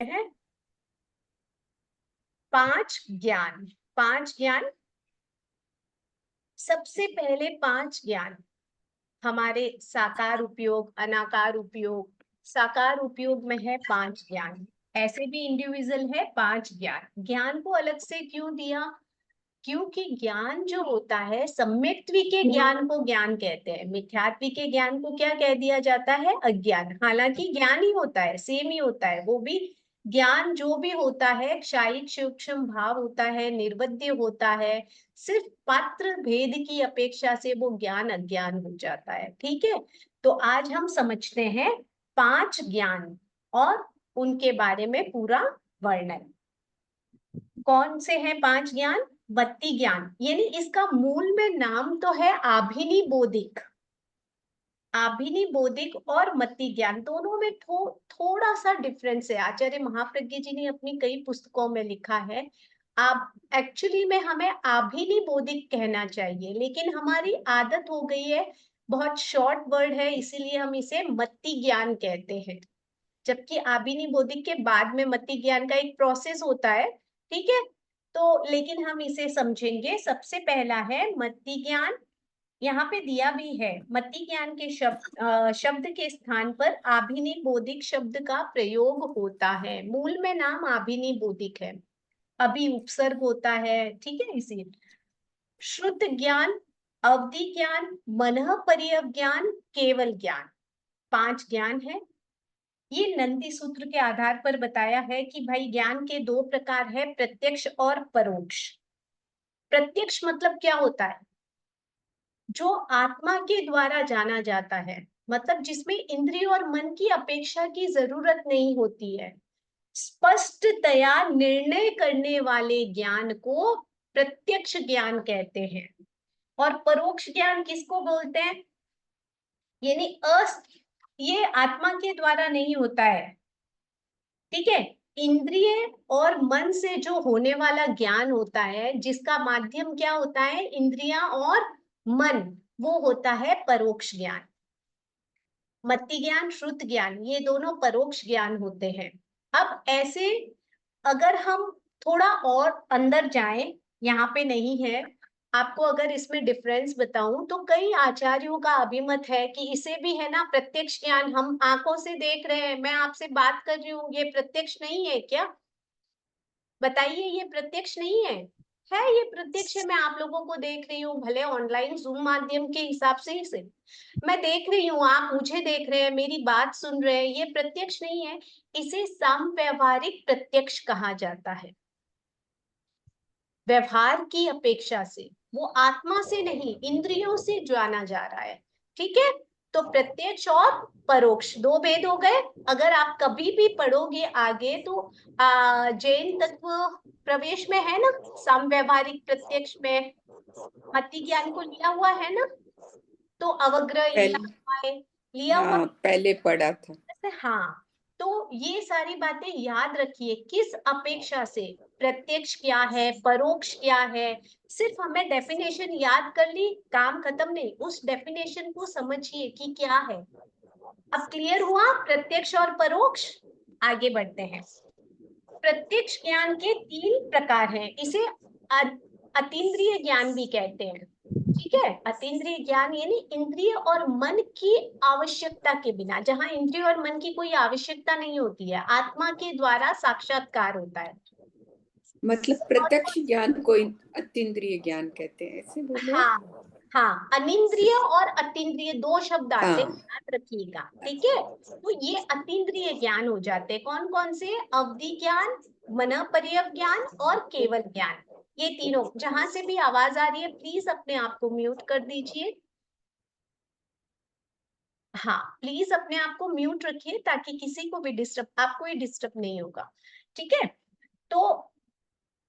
हैं 5 ज्ञान। 5 ज्ञान, सबसे पहले 5 ज्ञान हमारे साकार उपयोग, अनाकार उपयोग। साकार उपयोग में है 5 ज्ञान, ऐसे भी इंडिविजुअल है 5 ज्ञान। ज्ञान को अलग से क्यों दिया? क्योंकि ज्ञान जो होता है, सम्यक्त्वी के ज्ञान को ज्ञान कहते हैं, मिथ्यात्वी के ज्ञान को क्या कह दिया जाता है? अज्ञान। हालांकि ज्ञान ही होता है, सेम ही होता है, वो भी ज्ञान जो भी होता है क्षायिक सूक्ष्म भाव होता है, निर्वध्य होता है, सिर्फ पात्र भेद की अपेक्षा से वो ज्ञान अज्ञान हो जाता है। ठीक है, तो आज हम समझते हैं 5 ज्ञान और उनके बारे में पूरा वर्णन। कौन से हैं 5 ज्ञान? मत्ती ज्ञान, यानी इसका मूल में नाम तो है आभिनी बोधिक। आभिनी बोधिक और मत्ती ज्ञान दोनों में थोड़ा सा डिफरेंस है। आचार्य महाप्रज्ञ जी ने अपनी कई पुस्तकों में लिखा है, आप एक्चुअली में हमें आभिनी बोधिक कहना चाहिए, लेकिन हमारी आदत हो गई है, बहुत शॉर्ट वर्ड है, इसीलिए हम इसे मत्ती ज्ञान कहते हैं। जबकि आभिनी बोधिक के बाद में मत्ती ज्ञान का एक प्रोसेस होता है। ठीक है, तो लेकिन हम इसे समझेंगे। सबसे पहला है मत्ती ज्ञान, यहाँ पे दिया भी है। मत्ती ज्ञान के शब्द के स्थान पर आभिनी बोधिक शब्द का प्रयोग होता है। मूल में नाम आभिनी बोधिक है, अभी उपसर्ग होता है। ठीक है, इसी शुद्ध ज्ञान, अवधि ज्ञान, मनः पर्यज्ञान, केवल ज्ञान, 5 ज्ञान है। ये नंदी सूत्र के आधार पर बताया है कि भाई ज्ञान के 2 प्रकार है, प्रत्यक्ष और परोक्ष। प्रत्यक्ष मतलब क्या होता है? जो आत्मा के द्वारा जाना जाता है, मतलब जिसमें इंद्रिय और मन की अपेक्षा की जरूरत नहीं होती है, स्पष्टतया निर्णय करने वाले ज्ञान को प्रत्यक्ष ज्ञान कहते हैं। और परोक्ष ज्ञान किसको बोलते हैं? यानी ये आत्मा के द्वारा नहीं होता है। ठीक है, इंद्रिय और मन से जो होने वाला ज्ञान होता है, जिसका माध्यम क्या होता है? इंद्रियां और मन, वो होता है परोक्ष ज्ञान। मत्ती ज्ञान, श्रुत ज्ञान, ये दोनों परोक्ष ज्ञान होते हैं। अब ऐसे अगर हम थोड़ा और अंदर जाएं, यहाँ पे नहीं है, आपको अगर इसमें डिफरेंस बताऊं तो कई आचार्यों का अभिमत है कि इसे भी है ना प्रत्यक्ष ज्ञान, हम आंखों से देख रहे हैं, मैं आपसे बात कर रही हूँ, ये प्रत्यक्ष नहीं है क्या? बताइए, ये प्रत्यक्ष नहीं है? है, ये प्रत्यक्ष है। मैं आप लोगों को देख रही हूँ, भले ऑनलाइन जूम माध्यम के हिसाब से ही से मैं देख रही हूँ, आप मुझे देख रहे हैं, मेरी बात सुन रहे हैं, ये प्रत्यक्ष नहीं है। इसे समव्यवहारिक प्रत्यक्ष कहा जाता है। व्यवहार की अपेक्षा से, वो आत्मा से नहीं, इंद्रियों से जाना जा रहा है। ठीक है, तो प्रत्यक्ष और परोक्ष 2 भेद हो गए। अगर आप कभी भी पढ़ोगे आगे तो जैन तत्व प्रवेश में है ना, समव्यवहारिक प्रत्यक्ष में मति ज्ञान को लिया हुआ है ना, तो अवग्रह लिया पहले, हुआ है, लिया हुआ। हाँ पहले पढ़ा था। हाँ, तो ये सारी बातें याद रखिए, किस अपेक्षा से प्रत्यक्ष क्या है, परोक्ष क्या है। सिर्फ हमें डेफिनेशन याद कर ली, काम खत्म नहीं, उस डेफिनेशन को समझिए कि क्या है। अब क्लियर हुआ प्रत्यक्ष और परोक्ष? आगे बढ़ते हैं। प्रत्यक्ष ज्ञान के 3 प्रकार हैं, इसे अतीन्द्रिय ज्ञान भी कहते हैं। ठीक है, अतीन्द्रिय ज्ञान यानी इंद्रिय और मन की आवश्यकता के बिना, जहां इंद्रिय और मन की कोई आवश्यकता नहीं होती है, आत्मा के द्वारा साक्षात्कार होता है। मतलब प्रत्यक्ष ज्ञान को अतीन्द्रिय ज्ञान कहते हैं, ऐसे बोलो आप। हाँ, हाँ, अनिंद्रिय और अतीन्द्रिय 2 शब्द आते हैं, हाँ, याद रखिएगा। ठीक है, तो ये अतीन्द्रिय ज्ञान हो जाते हैं। कौन कौन से? अवधि ज्ञान, मनः पर्यज्ञान और केवल ज्ञान। ये तीनों। जहां से भी आवाज आ रही है प्लीज अपने आप को म्यूट कर दीजिए। हाँ, प्लीज अपने आप को म्यूट रखिए ताकि किसी को भी डिस्टर्ब, आपको ही डिस्टर्ब नहीं होगा। ठीक है, तो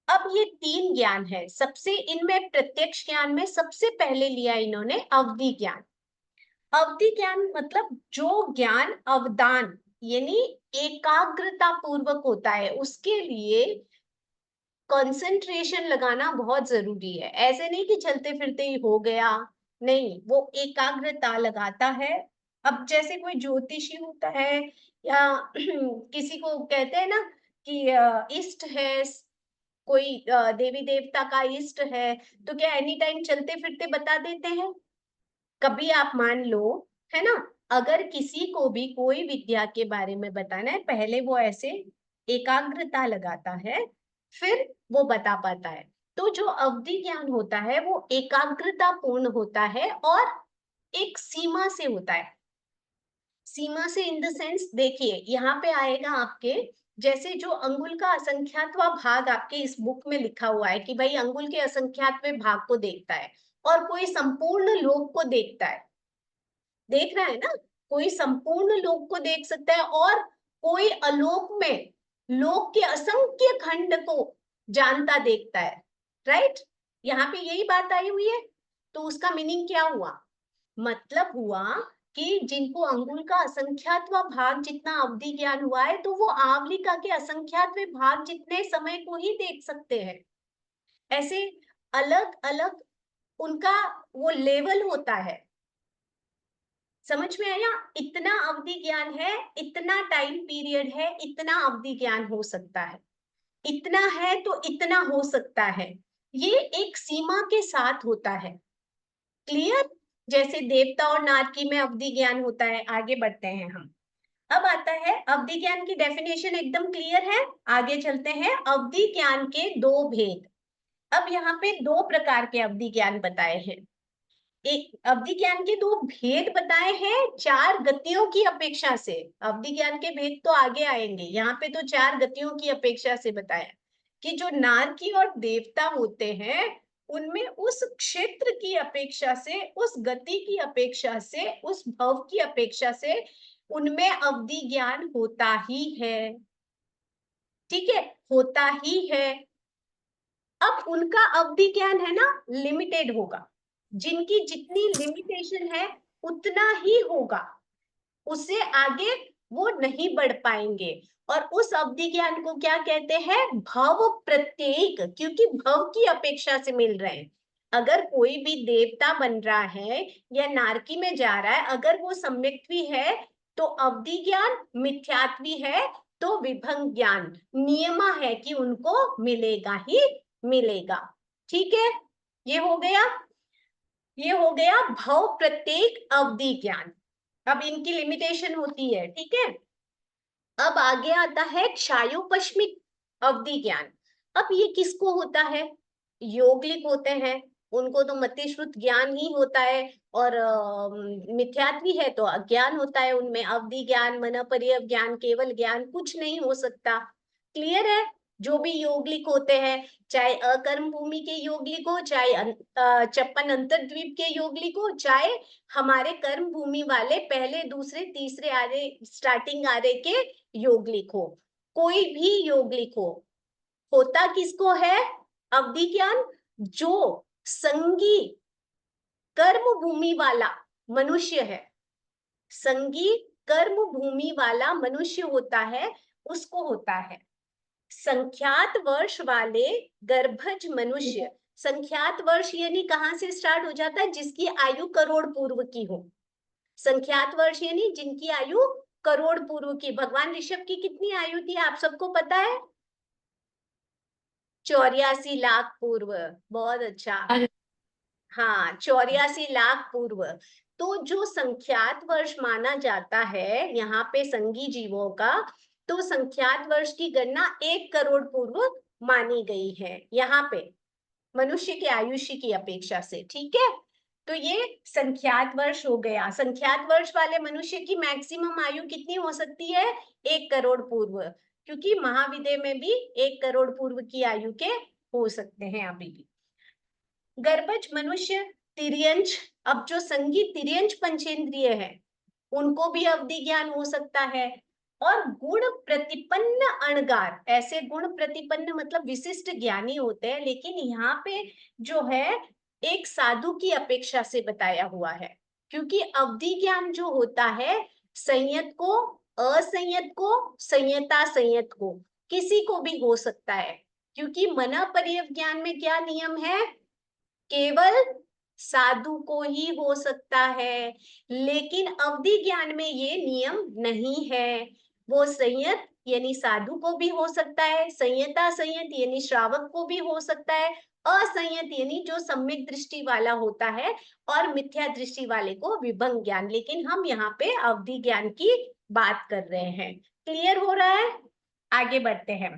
अब ये 3 ज्ञान है। सबसे इनमें प्रत्यक्ष ज्ञान में सबसे पहले लिया इन्होंने अवधि ज्ञान। अवधि ज्ञान मतलब जो ज्ञान अवधान यानी एकाग्रता पूर्वक होता है, उसके लिए कंसंट्रेशन लगाना बहुत जरूरी है। ऐसे नहीं कि चलते फिरते ही हो गया, नहीं, वो एकाग्रता लगाता है। अब जैसे कोई ज्योतिषी होता है या किसी को कहते हैं ना कि इष्ट है, कोई देवी देवता का इष्ट है, तो क्या एनी टाइम चलते फिरते बता देते हैं? कभी आप मान लो, है ना, अगर किसी को भी कोई विद्या के बारे में बताना है, पहले वो ऐसे एकाग्रता लगाता है, फिर वो बता पाता है। तो जो अवधि ज्ञान होता है वो एकाग्रता पूर्ण होता है और एक सीमा से होता है। सीमा से इन द सेंस, देखिए यहाँ पे आएगा आपके, जैसे जो अंगुल का असंख्यातवां भाग आपके इस बुक में लिखा हुआ है कि भाई अंगुल के असंख्यातवें भाग को देखता है, और कोई संपूर्ण लोक को देखता है, देख रहा है ना, कोई संपूर्ण लोक को देख सकता है, और कोई अलोक में लोक के असंख्य खंड को जानता देखता है, राइट? यहाँ पे यही बात आई हुई है। तो उसका मीनिंग क्या हुआ? मतलब हुआ कि जिनको अंगुल का असंख्यातवां भाग जितना अवधि ज्ञान हुआ है, तो वो आवलिका के असंख्यातवें भाग जितने समय को ही देख सकते हैं। ऐसे अलग अलग उनका वो लेवल होता है। समझ में आया? इतना अवधि ज्ञान है, इतना टाइम पीरियड है, इतना अवधि ज्ञान हो सकता है, इतना है तो इतना हो सकता है, ये एक सीमा के साथ होता है। क्लियर? जैसे देवता और नारकी में अवधि ज्ञान होता है। आगे बढ़ते हैं हम। अब आता है अवधि ज्ञान की डेफिनेशन, एकदम क्लियर है। आगे चलते हैं। अवधि ज्ञान के दो भेद। अब यहाँ पे दो प्रकार के अवधि ज्ञान बताए हैं। एक अवधि ज्ञान के दो भेद बताए हैं चार गतियों की अपेक्षा से। अवधि ज्ञान के भेद तो आगे आएंगे, यहाँ पे तो चार गतियों की अपेक्षा से बताया कि जो नारकी और देवता होते हैं उनमें उस क्षेत्र की अपेक्षा से, उस गति की अपेक्षा से, उस भव की अपेक्षा से उनमें अवधि ज्ञान होता ही है। ठीक है, होता ही है। अब उनका अवधि ज्ञान है ना, लिमिटेड होगा। जिनकी जितनी लिमिटेशन है उतना ही होगा, उससे आगे वो नहीं बढ़ पाएंगे। और उस अवधि ज्ञान को क्या कहते हैं? भव प्रत्येक, क्योंकि भव की अपेक्षा से मिल रहे हैं। अगर कोई भी देवता बन रहा है या नारकी में जा रहा है, अगर वो सम्यक्त्वी है तो अवधि ज्ञान, मिथ्यात्वी है तो विभंग ज्ञान, नियमा है कि उनको मिलेगा ही मिलेगा। ठीक है, ये हो गया। ये हो गया भव प्रत्येक अवधि ज्ञान। अब इनकी लिमिटेशन होती है, ठीक है। अब आगे आता है क्षायोपश्मिक अवधि ज्ञान। अब ये किसको होता है? योगलिक होते हैं, उनको तो मतिश्रुत ज्ञान ही होता है, और मिथ्यात्वी है तो अज्ञान होता है उनमें। अवधि ज्ञान, मनःपर्यय ज्ञान, केवल ज्ञान कुछ नहीं हो सकता। क्लियर है? जो भी योगलिक होते हैं, चाहे अकर्म भूमि के योगलिक हो, चाहे 56 अंतर्द्वीप के योगलिक हो, चाहे हमारे कर्म भूमि वाले पहले दूसरे तीसरे आरे स्टार्टिंग आरे के योगलिक हो, कोई भी योगलिक हो, होता किसको है अवधि ज्ञान? जो संगी कर्म भूमि वाला मनुष्य है, संगी कर्म भूमि वाला मनुष्य होता है, उसको होता है। संख्यात वर्ष वाले गर्भज मनुष्य, संख्यात वर्ष यानी कहां से स्टार्ट हो जाता है? जिसकी आयु करोड़ पूर्व की हो। संख्यात वर्ष यानी जिनकी आयु करोड़ पूर्व की। भगवान ऋषभ की कितनी आयु थी आप सबको पता है? 84 लाख पूर्व। बहुत अच्छा। हाँ, 84 लाख पूर्व। तो जो संख्यात वर्ष माना जाता है यहाँ पे संगी जीवों का, तो संख्यात वर्ष की गणना 1 करोड़ पूर्व मानी गई है यहाँ पे, मनुष्य के आयुष्य की अपेक्षा से। ठीक है, तो ये संख्यात वर्ष हो गया। संख्यात वर्ष वाले मनुष्य की मैक्सिमम आयु कितनी हो सकती है? 1 करोड़ पूर्व, क्योंकि महाविद्य में भी 1 करोड़ पूर्व की आयु के हो सकते हैं अभी भी। गर्भज मनुष्य, तिर्यंश, अब जो संगी तिर्यंश पंचेंद्रिय है उनको भी अवधि ज्ञान हो सकता है। और गुण प्रतिपन्न अणगार, ऐसे गुण प्रतिपन्न मतलब विशिष्ट ज्ञानी होते हैं, लेकिन यहाँ पे जो है एक साधु की अपेक्षा से बताया हुआ है, क्योंकि अवधि ज्ञान जो होता है संयत को, असंयत को, संयता संयत को, किसी को भी हो सकता है। क्योंकि मनःपर्यय ज्ञान में क्या नियम है? केवल साधु को ही हो सकता है, लेकिन अवधि ज्ञान में ये नियम नहीं है। वो संयत यानी साधु को भी हो सकता है, संयता संयत यानी श्रावक को भी हो सकता है, असंयत यानी जो सम्यक दृष्टि वाला होता है, और मिथ्या दृष्टि वाले को विभंग ज्ञान। लेकिन हम यहाँ पे अवधि ज्ञान की बात कर रहे हैं। क्लियर हो रहा है? आगे बढ़ते हैं।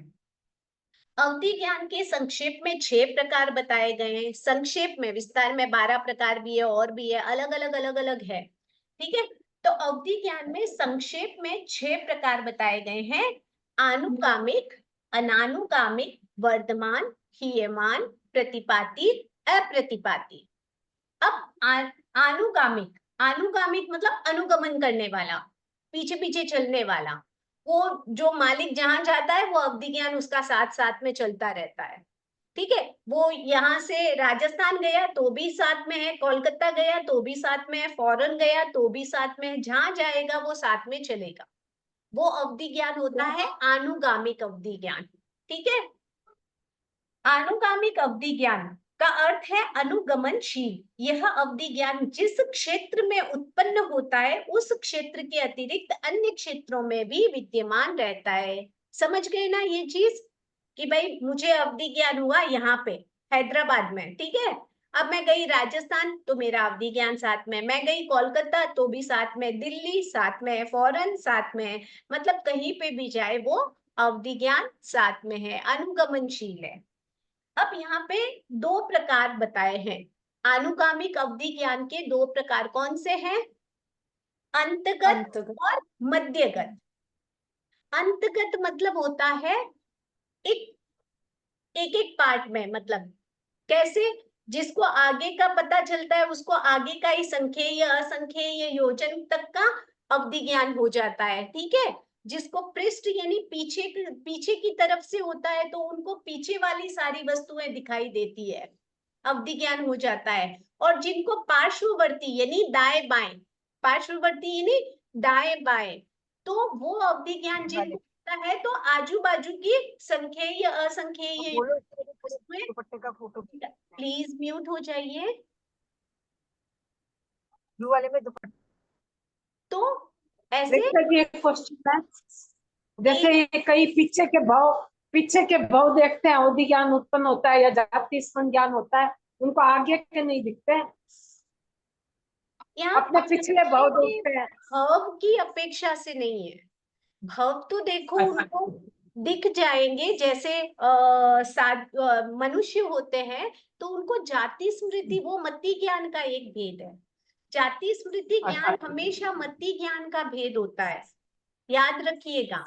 अवधि ज्ञान के संक्षेप में 6 प्रकार बताए गए हैं। संक्षेप में, विस्तार में 12 प्रकार भी है, और भी है, अलग अलग है। ठीक है, तो अवधि ज्ञान में संक्षेप में 6 प्रकार बताए गए हैं। आनुकामिक, अनानुकामिक, वर्तमान, हीयमान, प्रतिपाती, अप्रतिपाती। अब आनुगामिक, आनुगामिक मतलब अनुगमन करने वाला, पीछे पीछे चलने वाला। वो जो मालिक जहां जाता है वो अवधि ज्ञान उसका साथ साथ में चलता रहता है। ठीक है, वो यहाँ से राजस्थान गया तो भी साथ में है, कोलकाता गया तो भी साथ में है, फॉरेन गया तो भी साथ में है, जहां जाएगा वो साथ में चलेगा। वो अवधि ज्ञान होता है आनुगामिक अवधि ज्ञान। ठीक है, आनुगामिक अवधि ज्ञान का अर्थ है अनुगमनशील। यह अवधि ज्ञान जिस क्षेत्र में उत्पन्न होता है उस क्षेत्र के अतिरिक्त अन्य क्षेत्रों में भी विद्यमान रहता है। समझ गए ना ये चीज, कि भाई मुझे अवधि ज्ञान हुआ यहाँ पे हैदराबाद में, ठीक है, अब मैं गई राजस्थान तो मेरा अवधि ज्ञान साथ में, मैं गई कोलकाता तो भी साथ में, दिल्ली साथ में, फॉरेन साथ में, मतलब कहीं पे भी जाए वो अवधि ज्ञान साथ में है, अनुगमनशील है। अब यहाँ पे 2 प्रकार बताए हैं। आनुगामिक अवधि ज्ञान के 2 प्रकार कौन से हैं? अंतगत और मध्यगत। अंतगत मतलब होता है एक एक पार्ट में, मतलब कैसे, जिसको आगे का पता चलता है उसको आगे का ही संख्येय असंख्येय योजन तक का अवधि ज्ञान हो जाता है। ठीक है, जिसको पृष्ठ यानी पीछे की तरफ से होता है तो उनको पीछे वाली सारी वस्तुएं दिखाई देती है, अवधि ज्ञान हो जाता है। और जिनको पार्श्ववर्ती यानी दाएं बाएं, पार्श्ववर्ती यानी दाएं बाएं, तो वो अवधि ज्ञान जिनको होता है तो आजू बाजू की संख्येय असंख्येय, दुपट्टे का फोटो प्लीज म्यूट हो जाइए। ब्लू वाले में दुपट्टे। तो ऐसे एक क्वेश्चन है, जैसे ये कई पीछे के भाव देखते हैं, अवधि ज्ञान उत्पन्न होता है या जाति स्पंद ज्ञान होता है, उनको आगे के नहीं दिखते हैं, यहाँ अपने पिछले भाव देखते हैं। भाव की अपेक्षा से नहीं है, भाव तो देखो उनको दिख जाएंगे। जैसे मनुष्य होते हैं तो उनको जाति स्मृति, वो मति ज्ञान का एक भेद है। जाति स्मृति ज्ञान हमेशा मति ज्ञान का भेद होता है, याद रखिएगा।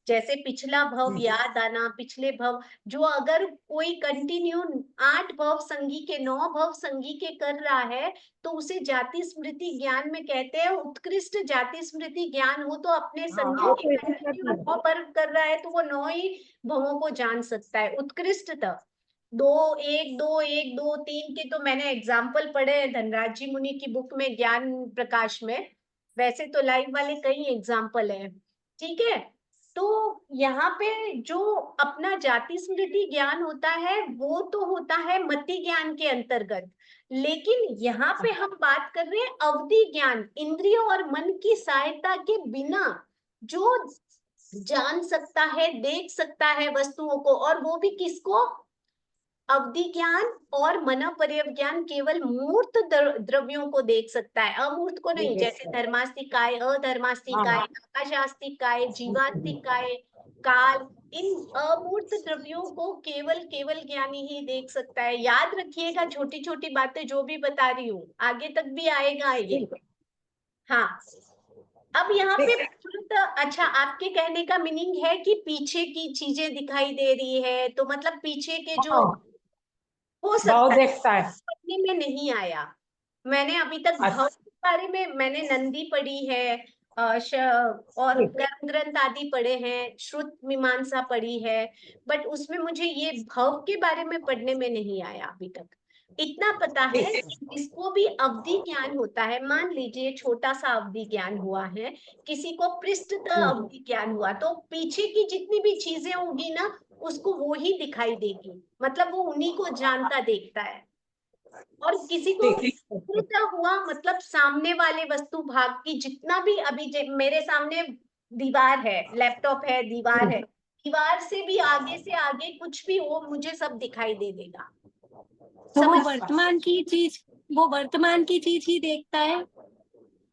जैसे पिछला भव याद आना, पिछले भव, जो अगर कोई कंटिन्यू 8 भव संगी के 9 भव संगी के कर रहा है तो उसे जाति स्मृति ज्ञान में कहते हैं। उत्कृष्ट जाति स्मृति ज्ञान हो तो अपने संगी के कंटिन्यू 9 भव कर रहा है तो वो 9 ही भवों को जान सकता है उत्कृष्टतः। 2 1 2 1 2 3 के तो मैंने एग्जाम्पल पढ़े हैं धनराज जी मुनि की बुक में, ज्ञान प्रकाश में। वैसे तो लाइव वाले कई एग्जाम्पल हैं। ठीक है, तो यहाँ पे जो अपना जाति स्मृति ज्ञान होता है वो तो होता है मति ज्ञान के अंतर्गत। लेकिन यहाँ पे हम बात कर रहे हैं अवधि ज्ञान, इंद्रियों और मन की सहायता के बिना जो जान सकता है, देख सकता है वस्तुओं को, और वो भी किसको? अवधि ज्ञान और मनोपर्यव ज्ञान केवल मूर्त द्रव्यों को देख सकता है, अमूर्त को नहीं। जैसे धर्मास्तिक काय, अधर्मास्तिक काय, आकाशास्तिक काय, जीवास्तिक काय, काल, इन अमूर्त द्रव्यों को केवल ज्ञानी ही देख सकता है। याद रखिएगा, छोटी छोटी बातें जो भी बता रही हूँ आगे तक भी आएगा ये। हाँ, अब यहाँ पे अच्छा, आपके कहने का मीनिंग है कि पीछे की चीजें दिखाई दे रही है, तो मतलब पीछे के जो हो सकता देखता है, पढ़ने में नहीं आया। मैंने अभी तक भाव के बारे में मैंने नंदी पढ़ी है, और कर्म ग्रंथ आदि पढ़े हैं, श्रुत मीमांसा पढ़ी है, बट उसमें मुझे ये भाव के बारे में पढ़ने में नहीं आया अभी तक। इतना पता है कि जिसको भी अवधि ज्ञान होता है, मान लीजिए छोटा सा अवधि ज्ञान हुआ है, किसी को पृष्ठतः अवधि ज्ञान हुआ, तो पीछे की जितनी भी चीजें होगी ना उसको वो ही दिखाई देगी, मतलब वो उन्हीं को जानता देखता है। और किसी को हुआ मतलब सामने वाले वस्तु भाग की जितना भी, अभी मेरे सामने दीवार है, लैपटॉप है, दीवार है, दीवार से भी आगे से आगे कुछ भी हो मुझे सब दिखाई दे देगा। तो वो समझ वर्तमान की चीज ही देखता है,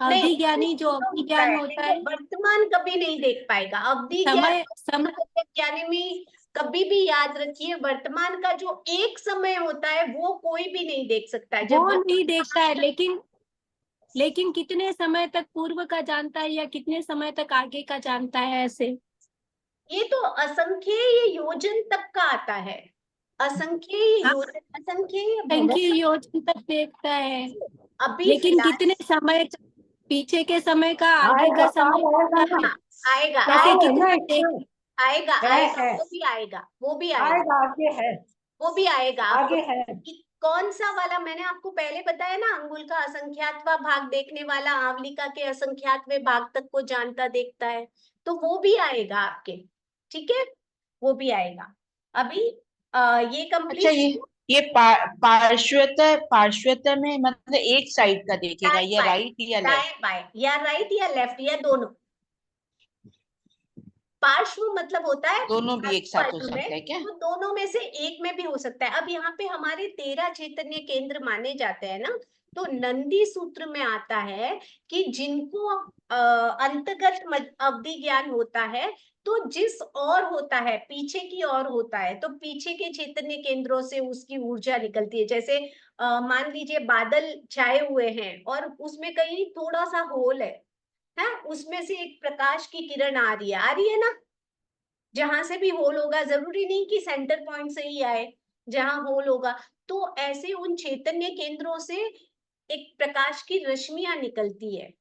नहीं, अवधि ज्ञानी जो अवधि ज्ञान होता देखो, है। वर्तमान कभी नहीं देख पाएगा, अवधि समय समय ज्ञानी में कभी भी याद रखिए, वर्तमान का जो एक समय होता है वो कोई भी नहीं देख सकता है। वो नहीं देखता है, लेकिन कितने समय तक पूर्व का जानता है या कितने समय तक आगे का जानता है, ऐसे ये तो असंख्येय योजन तक का आता है, असंख्येय हाँ। योजन, असंख्येय संख्या योजना तक देखता है, अभी लेकिन फिलहाल कितने समय, पीछे के समय का, आगे आएगा, का समय आएगा ना, आएगा, कैसे है कितना ना, देख इसमें आएगा, है, वो भी आएगा, वो भी आएगा, आएगा, आगे है, वो भी आएगा आपको। आगे है। कौन सा वाला मैंने आपको पहले बताया ना, अंगुल का असंख्यातवा भाग देखने वाला आवलिका के असंख्यातवें भाग तक को जानता देखता है, तो वो भी आएगा आपके। ठीक है, वो भी आएगा। अभी ये अच्छा, कंप्लीट, ये पार्श्वता में मतलब एक साइड का देखेगा, या राइट या लेफ्ट? दाएं बाएं, या राइट या लेफ्ट, या दोनों। पार्श्व मतलब होता है दोनों भी एक साथ हो बाजू में, सकता है क्या? तो दोनों में से एक में भी हो सकता है। अब यहाँ पे हमारे 13 चैतन्य केंद्र माने जाते हैं ना, तो नंदी सूत्र में आता है कि जिनको अंतर्गत अवधि ज्ञान होता है, तो जिस और होता है पीछे की ओर होता है, तो पीछे के चैतन्य केंद्रों से उसकी ऊर्जा निकलती है। जैसे मान लीजिए बादल छाए हुए हैं और उसमें कहीं थोड़ा सा होल है, उसमें से एक प्रकाश की किरण आ रही है ना, जहां से भी होल होगा, जरूरी नहीं कि सेंटर पॉइंट से ही आए, जहां होल होगा, तो ऐसे उन चैतन्य केंद्रों से एक प्रकाश की रश्मियां निकलती है।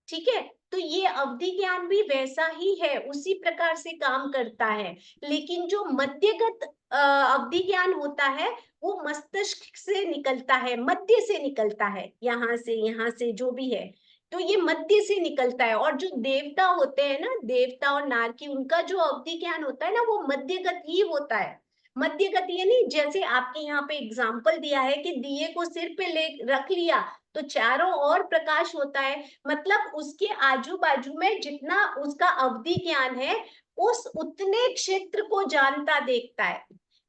ठीक है, तो ये अवधि ज्ञान भी वैसा ही है, उसी प्रकार से काम करता है। लेकिन जो मध्यगत अवधि ज्ञान होता है वो मस्तिष्क से निकलता है, मध्य से निकलता है, यहाँ से जो भी है, तो ये मध्य से निकलता है। और जो देवता होते हैं ना, देवता और नारकी, उनका जो अवधि ज्ञान होता है ना, वो मध्यगत ही होता है। मध्यगत यानी जैसे आपके यहाँ पे एग्जाम्पल दिया है कि दिए को सिर पे ले रख लिया तो चारों ओर प्रकाश होता है, मतलब उसके आजू बाजू में जितना उसका अवधि ज्ञान है, उस उतने क्षेत्र को जानता देखता है।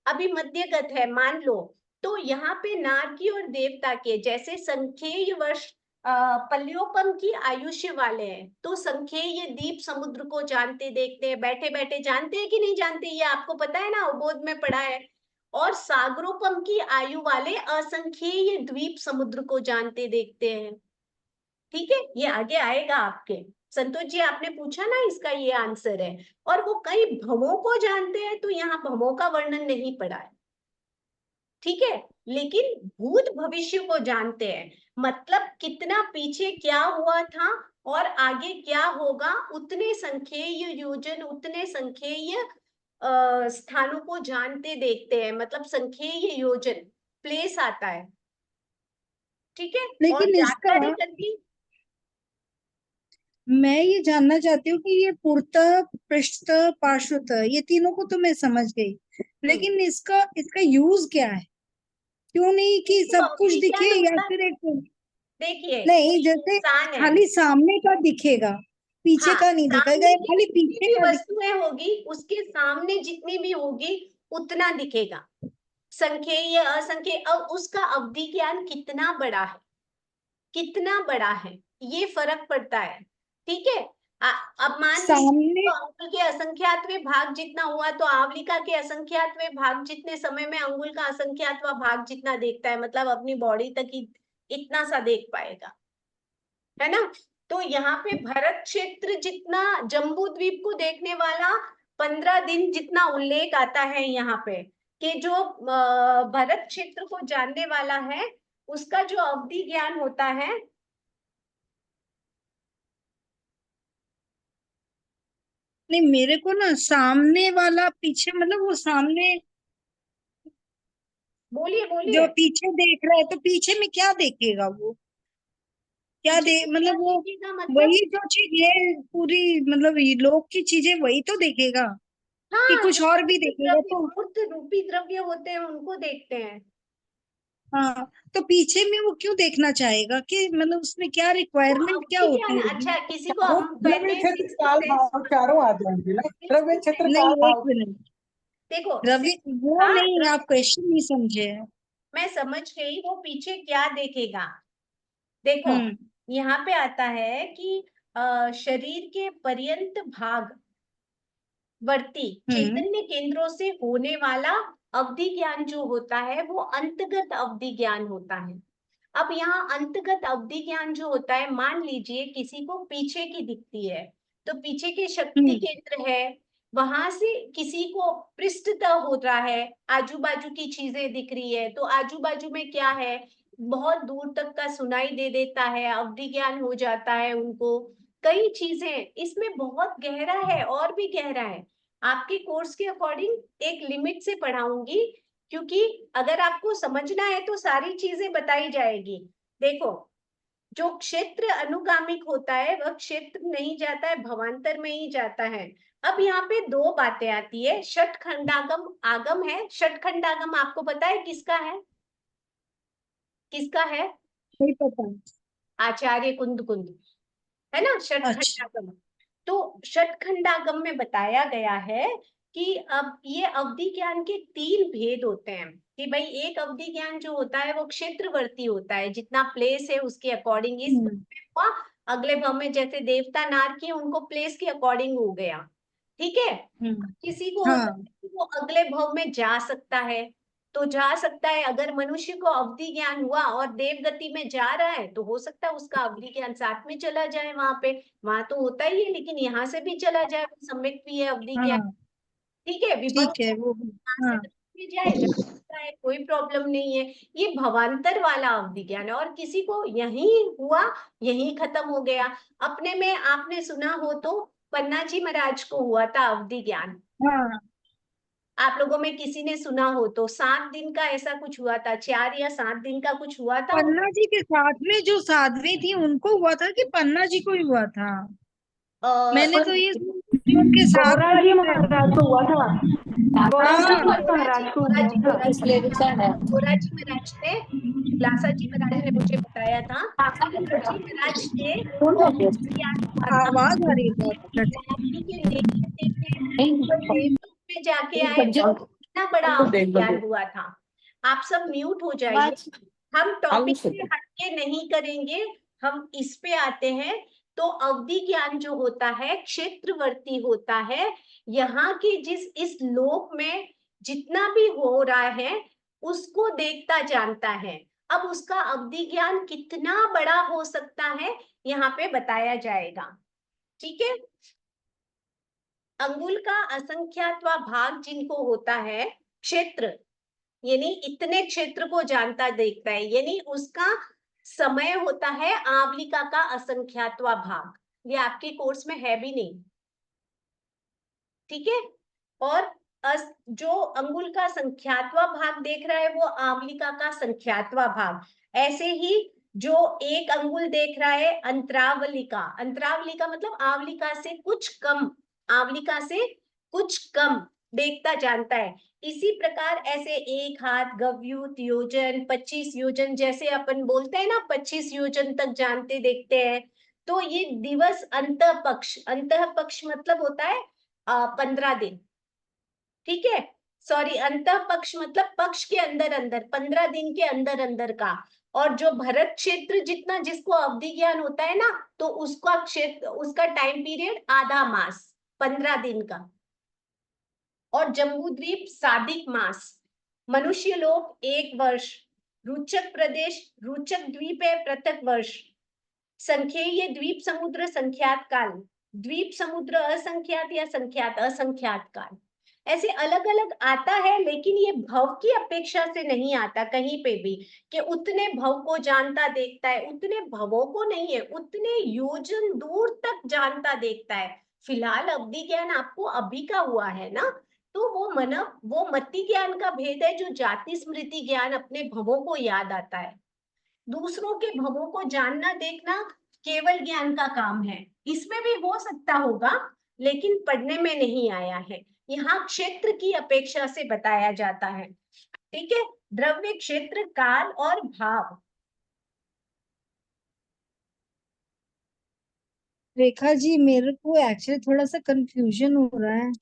अभी मध्यगत है मान लो, तो यहाँ पे नारकी और देवता के जैसे संख्येय वर्ष पल्योपम की आयुष्य वाले हैं, तो संख्येय दीप समुद्र को जानते देखते हैं, बैठे बैठे जानते हैं कि नहीं जानते, ये आपको पता है ना, अवबोध में पढ़ा है। और सागरोपम की आयु वाले असंख्येय द्वीप समुद्र को जानते देखते हैं। ठीक है, ये आगे आएगा आपके। संतोष जी आपने पूछा ना, इसका ये आंसर है। और वो कई भवों को जानते हैं, तो यहाँ भवों का वर्णन नहीं पड़ा है। ठीक है, लेकिन भूत भविष्य को जानते हैं, मतलब कितना पीछे क्या हुआ था और आगे क्या होगा, उतने संख्येय योजन, उतने संख्येय स्थानों को जानते देखते हैं, मतलब संख्येय योजन प्लेस आता है। ठीक है, और लेकिन इसका जानकारी करके मैं ये जानना चाहती हूँ कि ये पूर्तः, पृष्ठतः, पार्श्वतः, ये तीनों को तो मैं समझ गई, लेकिन इसका इसका यूज क्या है? क्यों नहीं कि सब कुछ दिखे, या फिर एक देखिए नहीं, जैसे इंसान है, खाली सामने का दिखेगा, पीछे हाँ, का नहीं दिखेगा, सामने या की खाली जितनी पीछे भी का वस्तुएं होगी उसके सामने जितनी भी होगी उतना दिखेगा, संख्येय असंख्येय। अब उसका अवधि ज्ञान कितना बड़ा है, कितना बड़ा है, ये फर्क पड़ता है। ठीक है, अब मान लीजिए सामने। तो अंगुल के असंख्यातवें भाग जितना हुआ, तो आवलिका के असंख्यातवें भाग जितने समय में अंगुल का असंख्यातवा भाग जितना देखता है, मतलब अपनी बॉडी तक ही इतना सा देख पाएगा, है ना। तो यहाँ पे भरत क्षेत्र जितना, जम्बू द्वीप को देखने वाला 15 दिन जितना उल्लेख आता है यहाँ पे, कि जो भरत क्षेत्र को जानने वाला है उसका जो अवधि ज्ञान होता है, नहीं, मेरे को ना सामने वाला पीछे, मतलब वो सामने बोलिए जो बोलिए, पीछे देख रहा है, तो पीछे में क्या देखेगा वो? क्या पीछे से क्या मतलब वो देखिएगा, मतलब वही जो चीज है पूरी, मतलब ये लोक की चीजें वही तो देखेगा, कि हाँ, कुछ जो और भी मूर्त देखेगा? द्रव्य, तो मूर्त रूपी द्रव्य होते हैं उनको देखते हैं। हाँ, तो पीछे में वो क्यों देखना चाहेगा कि मतलब उसमें क्या तो रिक्वायरमेंट क्या अवधि होती ज्ञान, होगी? अच्छा किसी को वो हम द्रव्य कहते हैं क्षेत्र सिक्स्थ काल सेंस, भाव चारों आ जाएंगे ना, द्रव्य क्षेत्र काल नहीं, एक भाव। मिनट, देखो रवि वो हाँ नहीं, आप क्वेश्चन नहीं समझे हैं। मैं समझ गई, वो पीछे क्या देखेगा। देखो हम्म यहाँ पे आता है कि शरीर के पर्यंत भाग वर्ती हम्म चैतन्य केंद्रों से होने वाला अवधि ज्ञान जो होता है वो अंतगत अवधि ज्ञान होता है। अब यहाँ अंतगत अवधि ज्ञान जो होता है, मान लीजिए किसी को पीछे की दिखती है, तो पीछे के शक्ति हम्म केंद्र है, वहां से किसी को पृष्ठतः हो रहा है, आजू बाजू की चीजें दिख रही है, तो आजू बाजू में क्या है, बहुत दूर तक का सुनाई दे देता है, अवधि ज्ञान हो जाता है उनको। कई चीजें इसमें बहुत गहरा है और भी गहरा है। आपके कोर्स के अकॉर्डिंग एक लिमिट से पढ़ाऊंगी, क्योंकि अगर आपको समझना है तो सारी चीजें बताई जाएगी। देखो जो क्षेत्र अनुगामिक होता है वह क्षेत्र नहीं जाता है, भवांतर में ही जाता है। अब यहाँ पे दो बातें आती है, षटखंडागम आगम है। षटखंडागम आपको पता है किसका है? किसका है? नहीं पता। आचार्य कुंद कुंद, है ना, अच्छा। षटखंडागम। तो षटखंडागम में बताया गया है कि अब ये अवधि ज्ञान के तीन भेद होते हैं, कि भाई एक अवधि ज्ञान जो होता है वो क्षेत्रवर्ती होता है, जितना प्लेस है उसके अकॉर्डिंग। इस भाव में हुआ, अगले भाव में जैसे देवता नार की उनको प्लेस के अकॉर्डिंग हो गया, ठीक है। किसी को होता हाँ, है कि वो अगले भाव में जा सकता है, तो जा सकता है। अगर मनुष्य को अवधि ज्ञान हुआ और देव गति में जा रहा है तो हो सकता है उसका अवधि ज्ञान साथ में चला जाए, वहां पे वहां तो होता ही है, लेकिन यहाँ से भी चला जाए, वो सम्यक भी है अवधि ज्ञान, हाँ, ठीक है। विभंग ठीक है वो भी। यहाँ से हाँ, भी जाए, जा सकता है, कोई प्रॉब्लम नहीं है। ये भवांतर वाला अवधि ज्ञान है, और किसी को यही हुआ यही खत्म हो गया। अपने में आपने सुना हो तो पन्ना जी महाराज को हुआ था अवधि ज्ञान, हाँ, आप लोगों में किसी ने सुना हो तो 7 दिन का ऐसा कुछ हुआ था, 4 या 7 दिन का कुछ हुआ था। पन्ना जी के साथ में जो साध्वी थी उनको हुआ था कि पन्ना जी को ही हुआ था? मैंने तो ये सुना कि उनके साथ गौरा जी वाली महाराज को हुआ था, गौरा जी हाँ, महाराज को हुआ था। गोरा जी महाराज ने, लासा जी महाराज ने मुझे बताया था, गोरा जी महाराज ने वो ज्ञान हुआ था। आवाज आ रही है बहुत अच्छा। महारानी के देखते देखते ऊपर देवलोक में जाके आए, इतना बड़ा अवधि ज्ञान हुआ था। आप सब म्यूट हो जाइए, आवाज हम टॉपिक से हटके नहीं करेंगे, हम इस पे आते हैं। तो अवधि ज्ञान जो होता है क्षेत्रवर्ती होता है, यहाँ के जिस इस लोक में जितना भी हो रहा है उसको देखता जानता है। अब उसका अवधि ज्ञान कितना बड़ा हो सकता है यहाँ पे बताया जाएगा, ठीक है। अंगुल का असंख्यातवा भाग जिनको होता है क्षेत्र, यानी इतने क्षेत्र को जानता देखता है, यानी उसका समय होता है आवलिका का असंख्यातवा भाग। ये आपके कोर्स में है भी नहीं, ठीक है। और जो अंगुल का संख्यातवा भाग देख रहा है वो आवलिका का संख्यातवा भाग। ऐसे ही जो एक अंगुल देख रहा है अंतरावलिका, अंतरावलिका मतलब आवलिका से कुछ कम, आवलिका से कुछ कम देखता जानता है। इसी प्रकार ऐसे एक हाथ, गव्यूत, योजन, 25 योजन, जैसे अपन बोलते हैं ना 25 योजन तक जानते देखते हैं। तो ये दिवस अंतः पक्ष, अंतः पक्ष मतलब होता है 15 दिन, ठीक है। सॉरी, अंतः पक्ष मतलब पक्ष के अंदर अंदर, 15 दिन के अंदर अंदर का। और जो भरत क्षेत्र जितना जिसको अवधि ज्ञान होता है ना, तो उसका क्षेत्र, उसका टाइम पीरियड आधा मास, 15 दिन का। और जम्बूद्वीप सादिक मास, मनुष्य लोक 1 वर्ष, रुचक प्रदेश रुचक द्वीप है प्रत्येक वर्ष, संख्येय द्वीप समुद्र संख्यात काल, द्वीप समुद्र असंख्यात या संख्यात असंख्यात काल, ऐसे अलग अलग आता है। लेकिन ये भव की अपेक्षा से नहीं आता कहीं पे भी कि उतने भव को जानता देखता है, उतने भवों को नहीं है, उतने योजन दूर तक जानता देखता है। फिलहाल अवधि ज्ञान आपको अभी का हुआ है ना, तो वो मति ज्ञान का भेद है, जो जाति स्मृति ज्ञान अपने भवों को याद आता है। दूसरों के भवों को जानना देखना केवल ज्ञान का काम है, इसमें भी हो सकता होगा लेकिन पढ़ने में नहीं आया है, यहाँ क्षेत्र की अपेक्षा से बताया जाता है। ठीक है, द्रव्य, क्षेत्र, काल और भाव। रेखा जी मेरे को एक्चुअली थोड़ा सा कंफ्यूजन हो रहा है।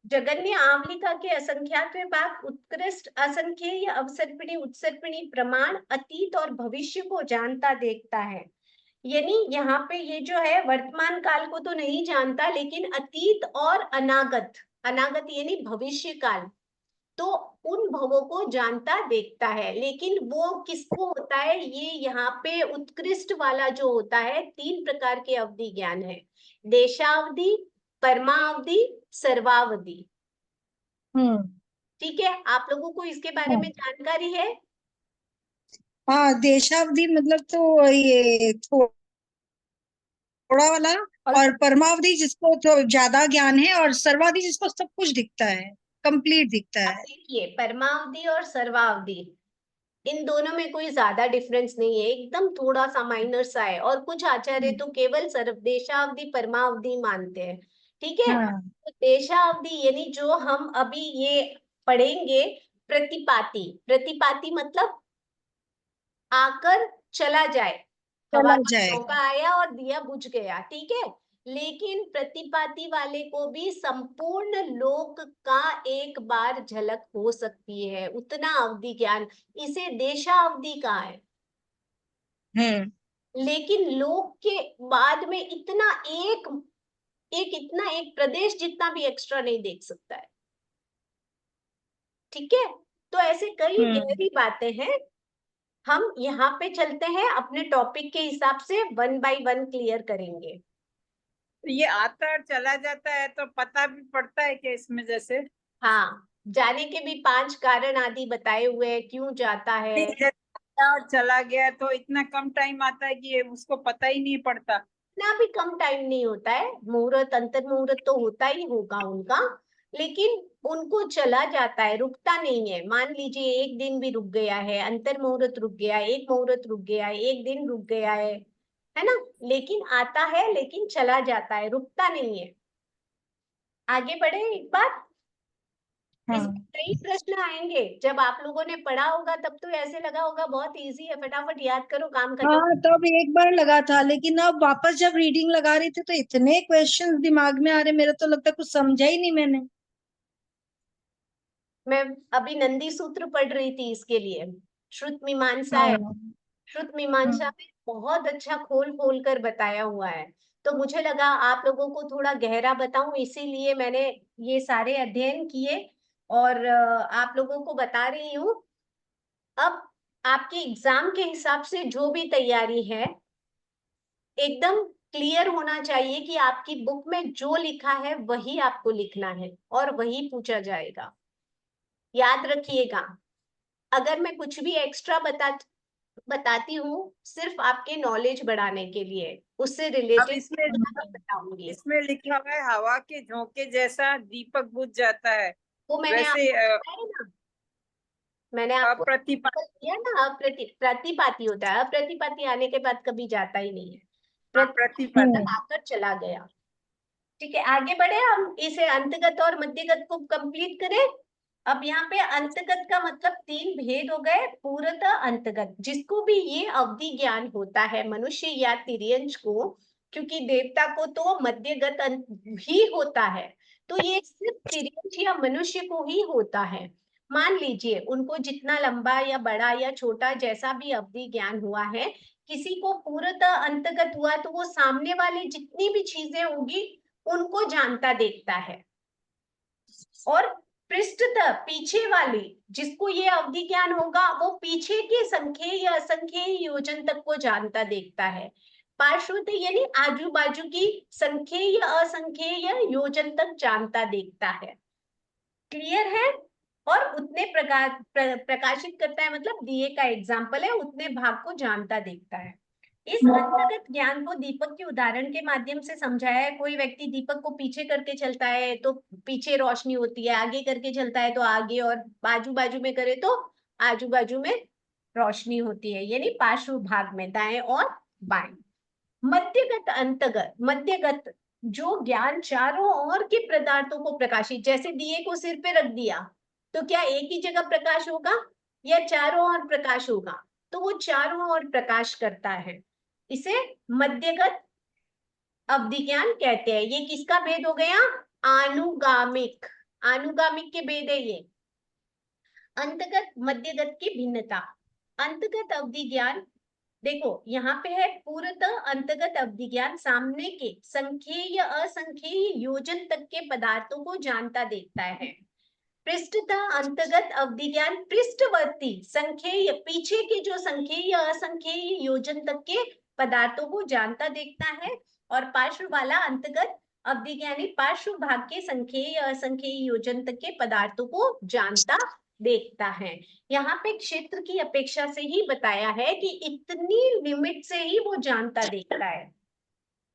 जगन्य आवलिका के असंख्यात्व भाग, उत्कृष्ट, असंख्येय, अवसर्पिणी, उत्सर्पिणी, प्रमाण, अतीत और भविष्य को जानता देखता है। यानी यहाँ पे ये जो है वर्तमान काल को तो नहीं जानता, लेकिन अतीत और अनागत, अनागत यानी भविष्य काल, तो उन भवों को जानता देखता है। लेकिन वो किसको होता है, ये यहाँ पे उत्कृष्ट वाला जो होता है, 3 प्रकार के अवधि ज्ञान है, देशावधि, परमावधि, सर्वावधि। ठीक है, आप लोगों को इसके बारे में जानकारी है? हाँ देशावधि मतलब तो ये थोड़ा वाला, और परमावधि जिसको तो ज्यादा ज्ञान है, और सर्वावधि जिसको सब कुछ दिखता है, कंप्लीट दिखता अब है। देखिए, परमावधि और सर्वावधि, इन दोनों में कोई ज्यादा डिफरेंस नहीं है, एकदम थोड़ा सा माइनर सा है, और कुछ आचार्य तो केवल देशावधि परमावधि मानते हैं। ठीक है, हाँ तो देशावधि यानी जो हम अभी ये पढ़ेंगे, प्रतिपाती, प्रतिपाती मतलब आकर चला जाए, हवा चला का जाएगा। झोंका आया और दिया बुझ गया, ठीक है। लेकिन प्रतिपाती वाले को भी संपूर्ण लोक का एक बार झलक हो सकती है, उतना अवधि ज्ञान, इसे देशावधि कहा है। लेकिन लोक के बाद में इतना एक प्रदेश जितना भी एक्स्ट्रा नहीं देख सकता है। ठीक है, तो ऐसे कई गहरी बातें हैं। हम यहाँ पे चलते हैं, अपने टॉपिक के हिसाब से 1 बाय 1 क्लियर करेंगे। ये आता और चला जाता है तो पता भी पड़ता है कि इसमें जैसे हाँ, जाने के भी 5 कारण आदि बताए हुए हैं, क्यों जाता है। और चला गया तो इतना कम टाइम आता है कि ये उसको पता ही नहीं पड़ता। इतना भी कम टाइम नहीं होता है, मुहूर्त अंतर मुहूर्त तो होता ही होगा उनका, लेकिन उनको चला जाता है, रुकता नहीं है। मान लीजिए एक दिन भी रुक गया है, अंतर मुहूर्त रुक गया है, एक मुहूर्त रुक गया है, एक दिन रुक गया है ना, लेकिन आता है, लेकिन चला जाता है, रुकता नहीं है। आगे बढ़े एक बार। इसमें कई प्रश्न आएंगे, जब आप लोगों ने पढ़ा होगा तब तो ऐसे लगा होगा बहुत इजी है, फटाफट याद करो, काम खत्म। हाँ तब एक बार लगा था, लेकिन अब वापस जब रीडिंग लगा रही थी तो इतने क्वेश्चंस दिमाग में आ रहे, मेरा तो लगता है कुछ समझा ही नहीं मैंने। मैं अभी नंदी सूत्र पढ़ रही थी इसके लिए, श्रुत मीमांसा है, श्रुत मीमांसा में बहुत अच्छा खोल खोल कर बताया हुआ है, तो मुझे लगा आप लोगों को थोड़ा गहरा बताऊं, इसीलिए मैंने ये सारे अध्ययन किए और आप लोगों को बता रही हूँ। अब आपके एग्जाम के हिसाब से जो भी तैयारी है, एकदम क्लियर होना चाहिए कि आपकी बुक में जो लिखा है वही आपको लिखना है और वही पूछा जाएगा। याद रखिएगा, अगर मैं कुछ भी एक्स्ट्रा बताती हूँ सिर्फ आपके नॉलेज बढ़ाने के लिए, उससे अब रिलेटेड इसमें बताऊंगी। इसमें लिखा हुआ है हवा के झोंके जैसा दीपक बुझ जाता है, वो मैंने वैसे आपको बताया ना, मैंने आपको अप्रतिपाती दिया ना, प्रतिपाती होता है, अप्रतिपाती आने के बाद कभी जाता ही नहीं है, प्रतिपाती। आकर चला गया। ठीक है, आगे बढ़े, हम इसे अंतगत और मध्यगत को कंप्लीट करें। अब यहाँ पे अंतगत का मतलब 3 भेद हो गए, पूर्णतः अंतगत, जिसको भी ये अवधि ज्ञान होता है मनुष्य या तिर्यंच को, क्योंकि देवता को तो मध्यगत ही होता है, तो ये सिर्फ तिर्यंच या मनुष्य को ही होता है। मान लीजिए उनको जितना लंबा या बड़ा या छोटा जैसा भी अवधि ज्ञान हुआ है, किसी को पूर्णतः अंतगत हुआ तो वो सामने वाली जितनी भी चीजें होगी उनको जानता देखता है, और पृष्ठतः पीछे वाली जिसको ये अवधि ज्ञान होगा वो पीछे के संख्येय या असंख्येय योजन तक को जानता देखता है। पार्श्वत यानी आजू बाजू की संख्येय या असंख्येय योजन तक जानता देखता है। क्लियर है? और उतने प्रकाशित करता है, मतलब दिए का एग्जाम्पल है, उतने भाग को जानता देखता है। इस अंतर्गत ज्ञान को दीपक के उदाहरण के माध्यम से समझाया है। कोई व्यक्ति दीपक को पीछे करके चलता है तो पीछे रोशनी होती है, आगे करके चलता है तो आगे, और बाजू बाजू में करे तो आजू बाजू में रोशनी होती है, यानी पार्श्व भाग में दाएं और बाएं। मध्यगत अंतर्गत, मध्यगत जो ज्ञान चारों ओर के पदार्थों को प्रकाशित, जैसे दिए को सिर पे रख दिया तो क्या एक ही जगह प्रकाश होगा? या चारों ओर प्रकाश होगा, तो वो चारों ओर प्रकाश करता है। इसे मध्यगत अवधि ज्ञान कहते हैं। ये किसका भेद हो गया? आनुगामिक, आनुगामिक के भेद है ये। अंतगत मध्यगत की भिन्नता। अंतगत अवधि ज्ञान, देखो यहाँ पे है पूर्णतः अंतगत अवधि ज्ञान सामने के संख्येय असंख्येय योजन तक के पदार्थों को जानता देखता है। पृष्ठतः अंतगत अवधि ज्ञान पृष्ठवर्ती संख्येय, पीछे के जो संख्येय असंख्येय योजन तक के पदार्थों को जानता देखता है। और पार्श्व वाला अंतगत अवधि ज्ञानी पार्श्व भाग के संख्येय असंख्येय योजन तक के पदार्थों को जानता देखता है। यहाँ पे क्षेत्र की अपेक्षा से ही बताया है कि इतनी लिमिट से ही वो जानता देखता है।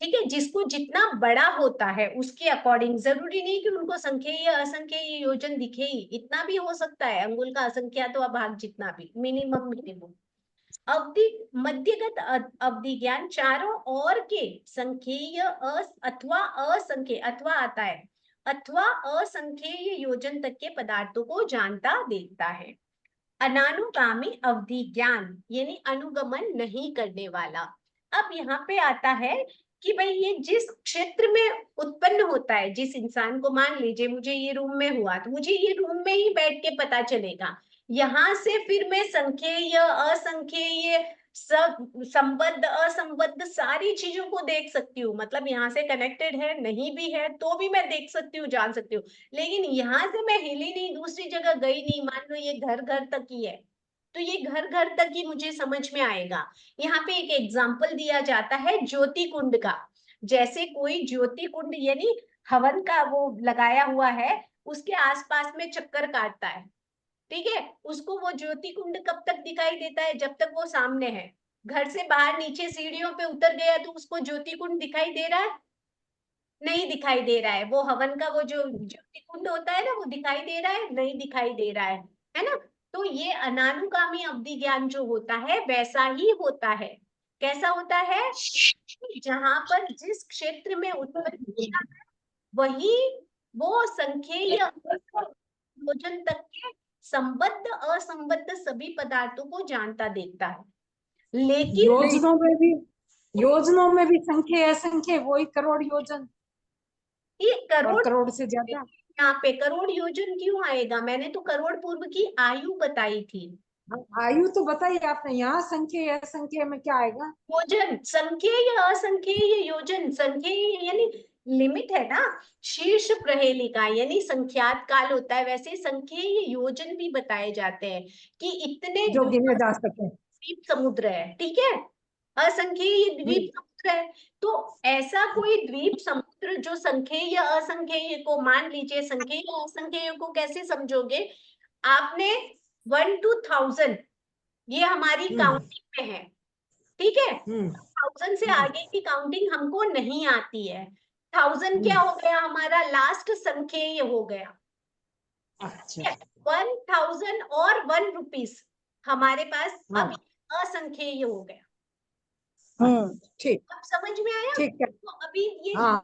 ठीक है, जिसको जितना बड़ा होता है उसके अकॉर्डिंग, जरूरी नहीं कि उनको संख्येय असंख्येय योजन दिखे ही, इतना भी हो सकता है, अंगुल का असंख्यात भाग जितना भी, मिनिमम। अवधि मध्यगत अवधि ज्ञान चारों ओर के संख्येय अथवा असंख्येय, अथवा आता है, अथवा असंख्येय योजन तक के पदार्थों को जानता देखता है। अनानुगामी अवधि ज्ञान यानी अनुगमन नहीं करने वाला। अब यहाँ पे आता है कि भाई ये जिस क्षेत्र में उत्पन्न होता है, जिस इंसान को, मान लीजिए मुझे ये रूम में हुआ, तो मुझे ये रूम में ही बैठ के पता चलेगा। यहाँ से फिर मैं संख्येय असंख्येय संबद्ध असंबद्ध सारी चीजों को देख सकती हूँ। मतलब यहाँ से कनेक्टेड है, नहीं भी है तो भी मैं देख सकती हूँ, जान सकती हूँ। लेकिन यहाँ से मैं हिली नहीं, दूसरी जगह गई नहीं, मान लो ये घर घर तक ही है, तो ये घर घर तक ही मुझे समझ में आएगा। यहाँ पे एक एग्जाम्पल दिया जाता है ज्योति कुंड का। जैसे कोई ज्योति कुंड यानी हवन का वो लगाया हुआ है, उसके आसपास में चक्कर काटता है, ठीक है, उसको वो ज्योति कुंड कब तक दिखाई देता है? जब तक वो सामने है। घर से बाहर नीचे सीढ़ियों पे उतर गया तो उसको ज्योति कुंड दिखाई दे रहा है? नहीं दिखाई दे रहा है। वो हवन का वो जो ज्योति कुंड होता है ना, वो दिखाई दे रहा है? नहीं दिखाई दे रहा है ना? तो ये अनानुगामी अवधि ज्ञान जो होता है वैसा ही होता है। कैसा होता है? जहां पर जिस क्षेत्र में उत्पन्न होता है वही वो संख्येय योजन तक के संबद्ध असंबद्ध सभी पदार्थों को जानता देखता है। लेकिन योजनों में भी संख्या असंख्य वही करोड़ योजन, ये और करोड़ से ज्यादा। यहाँ पे करोड़ योजन क्यों आएगा? मैंने तो करोड़ पूर्व की आयु बताई थी। आयु तो बताइए आपने, यहाँ संख्या असंख्य में क्या आएगा? योजन, संख्येय असंख्येय योजन, संख्येय यानी लिमिट है ना, शीर्ष प्रहेलिका यानी संख्यात काल होता है, वैसे संख्येय योजन भी बताए जाते हैं कि इतने जो गिने जा सके। द्वीप समुद्र है, ठीक है, असंख्येय द्वीप समुद्र है। तो ऐसा कोई द्वीप समुद्र जो संख्येय असंख्येय को, मान लीजिए संख्येय असंख्येय को कैसे समझोगे? आपने 1 to 1000 ये हमारी काउंटिंग में है, ठीक है, 1000 से आगे की काउंटिंग हमको नहीं आती है। 1000 क्या हो गया? हमारा लास्ट संख्येय हो गया। अच्छा, 1000 और 1 रुपीस हमारे पास अब असंख्येय हो गया। ठीक, अब समझ में आया? ठीक है। तो अभी ये हाँ